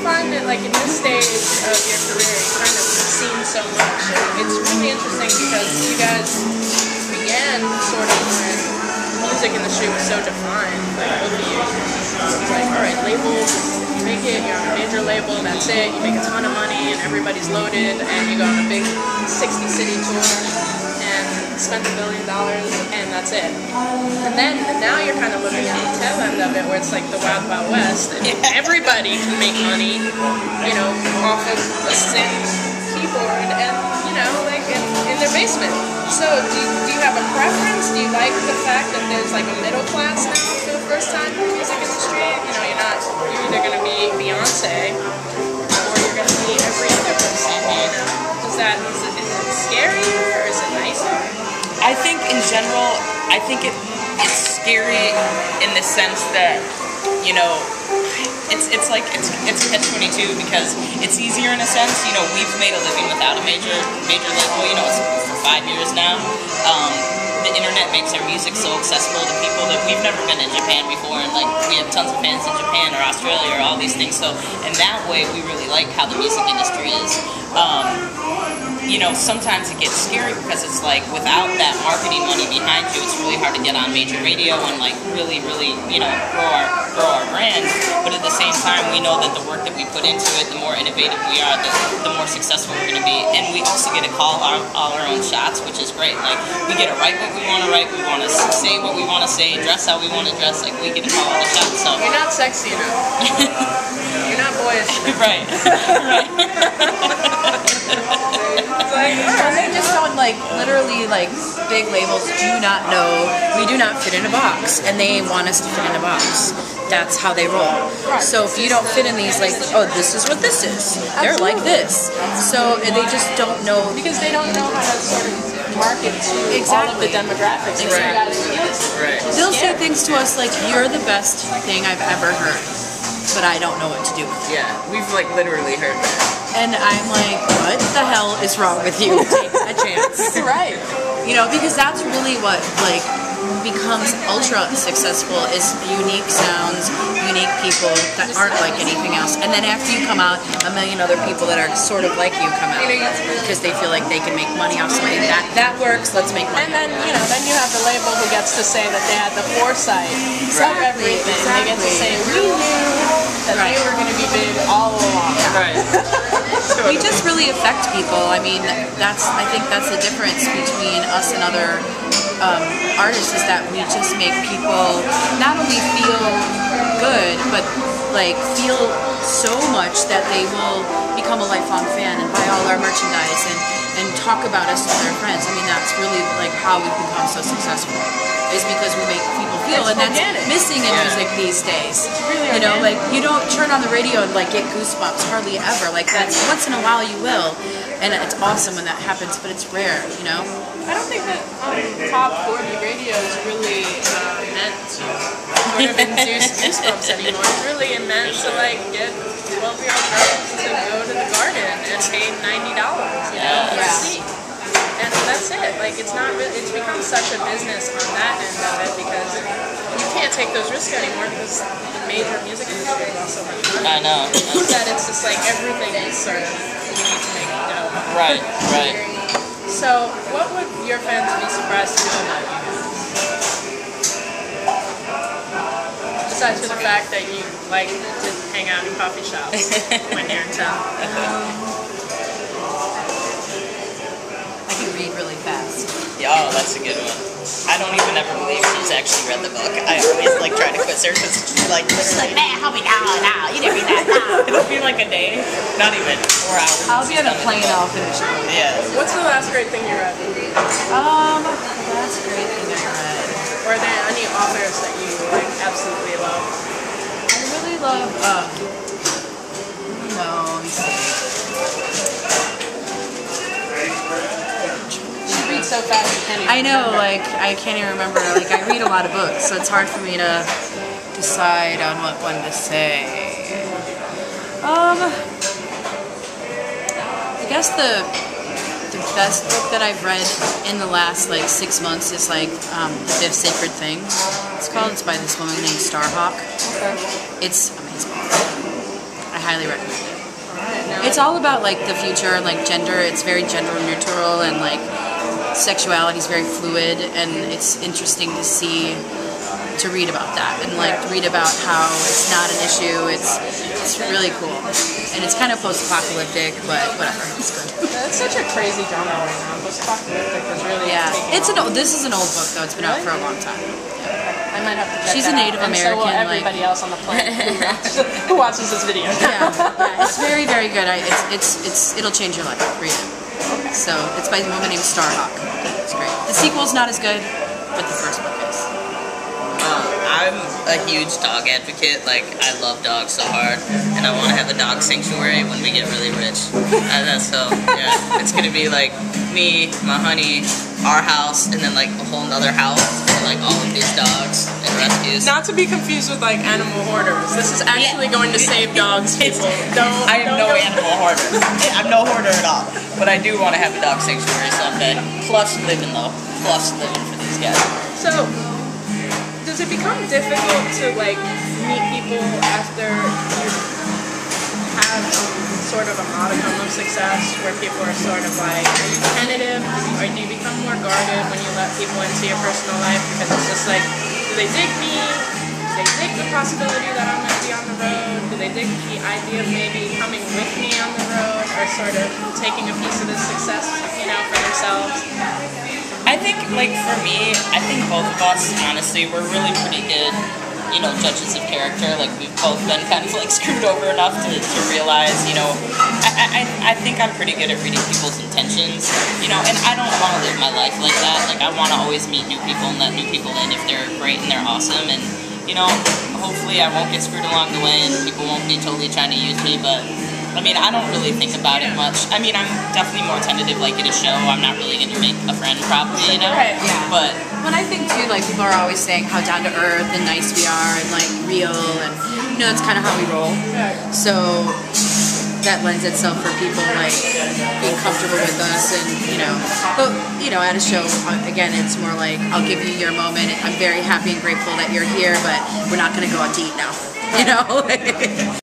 find that, like, in this stage of your career, you've kind of seen so much, and it's really interesting because you guys began sort of when music industry was so defined, like both of you. It's like, all right, labels, you make it, you're on a major label, that's it, you make a ton of money, and everybody's loaded, and you go on a big 60-city tour, and spend $1 billion, and that's it. And then, now you're kind of looking at the tail end of it, where it's like the Wild Wild West, and everybody can make money, you know, off of a synth keyboard, and, you know, like, in their basement. So, do you have a preference? Do you like the fact that there's like a middle class now for the first time in the music industry? You know, you're either going to be Beyonce or you're going to be every other person, you know? Is it scarier or is it nicer? I think in general, it's scary in the sense that, you know, it's catch-22 because it's easier in a sense. You know, we've made a living without a major label. You know, it's for 5 years now. The internet makes our music so accessible to people that we've never been in Japan before, and like we have tons of fans in Japan or Australia or all these things. So in that way, we really like how the music industry is. You know, sometimes it gets scary because it's like without that marketing money behind you, it's really hard to get on major radio and like really, you know, grow our brand. But at the same time, we know that the work that we put into it, the more innovative we are, the more successful we're going to be. And we also get to call all our own shots, which is great. Like we get to write what we want to write, we want to say what we want to say, dress how we want to dress. Like we get to call all the shots. So you're not sexy enough. You're not boyish enough. Right. Right. They just don't, like, literally, like, big labels do not know, we do not fit in a box, and they want us to fit in a box. That's how they roll. So if you don't fit in these, like, oh, this is what this is. They're like this. So they just don't know. Because they don't know how to sort of market to all of the demographics. Right. They'll say things to us like, you're the best thing I've ever heard, but I don't know what to do with it. Yeah, we've, like, literally heard that. And I'm like, what the hell is wrong with you? Take a chance. Right. You know, because that's really what, like, becomes ultra successful is unique sounds, unique people that aren't like anything else. And then after you come out, a million other people that are sort of like you come out because they feel like they can make money off something. That works, let's make money. And then, you know, then you have the label who gets to say that they had the foresight of everything. They get to say, we knew that we were going to be big all along. Right. We just really affect people. I mean, I think that's the difference between us and other artists is that we just make people not only feel good, but like feel so much that they will become a lifelong fan and buy all our merchandise and talk about us to their friends. I mean, that's really like how we've become so successful. Is because we make people feel, and that's missing in music these days. It's really you know, like you don't turn on the radio and like get goosebumps hardly ever. Like that's once in a while you will, and it's awesome when that happens, but it's rare. You know. I don't think that top 40 radio is really meant to sort of induce goosebumps anymore. It's really meant to like get 12-year-old girls to go to the garden and pay $90, you know, for a seat. And that's it. Like it's not really, it's become such a business on that end of it because you can't take those risks anymore because the major music industry lost so much money. I know. That it's just like everything is sort of you need to make it go. Right. So, what would your fans be surprised to know about you? Besides for the fact that you like to hang out in coffee shops when you're in town. I can read really fast. Oh, that's a good one. I don't even ever believe she's actually read the book. I always like try to quiz her because she's like, man, help me now, you didn't read that now. It'll be like a day, not even 4 hours. I'll be on a plane, I'll finish it. Yeah. What's the last great thing you read? The last great thing I read. Or are there any authors that you like absolutely love? I really love, let me see. So fast you can't even I know, remember. like, I can't even remember. Like, I read a lot of books, so it's hard for me to decide on what one to say. I guess the best book that I've read in the last, like, 6 months is, like, The Fifth Sacred Thing. It's called. It's by this woman named Starhawk. Okay. It's amazing. I highly recommend it. Alright, now It's all about like the future and like gender. It's very gender neutral, and like sexuality is very fluid, and it's interesting to see, to read about that, and like read about how it's not an issue. It's really cool, and it's kind of post-apocalyptic, but whatever, it's good. It's such a crazy genre right now. Post-apocalyptic is really taking This is an old book though. It's been out for a long time. I might have to check She's that a Native out. American. And so will everybody else on the planet who watches this video. Yeah, it's very, very good. It'll change your life. Read it. Okay. So it's by a woman named Starhawk. It's great. The sequel's not as good, but the first book is. I'm a huge dog advocate. Like, I love dogs so hard, and I want to have a dog sanctuary when we get really rich. So yeah, it's gonna be like me, my honey, our house, and then like a whole nother house for like all of these dogs and rescues. Not to be confused with like animal hoarders. This is actually going to save dogs, people. I am no animal hoarder. I'm no hoarder at all. But I do want to have a dog sanctuary someday. Plus living though. Plus living for these guys. So, does it become difficult to like meet people after you have sort of a modicum of success, where people are sort of like, are you tentative, or do you become more guarded when you let people into your personal life, because it's just like, do they dig me? Do they dig the possibility that I'm going to be on the road? Do they dig the idea of maybe coming with me on the road, or sort of taking a piece of this success, you know, for themselves? I think, like, for me, I think both of us, honestly, we're really pretty good, you know, judges of character. Like, we've both been kind of, like, screwed over enough to realize, you know, I think I'm pretty good at reading people's intentions, you know, and I don't want to live my life like that. Like, I want to always meet new people and let new people in if they're great and they're awesome, and, you know, hopefully I won't get screwed along the way and people won't be totally trying to use me, but I mean, I don't really think about it much. I mean, I'm definitely more tentative, like in a show. I'm not really going to make a friend, probably, you know? Right, yeah. But when I think, too, like, people are always saying how down to earth and nice we are and, like, real, and, you know, that's kind of how we roll. So that lends itself for people, like, being comfortable with us and, you know. But, you know, at a show, again, it's more like, I'll give you your moment. I'm very happy and grateful that you're here, but we're not going to go out to eat now, you know?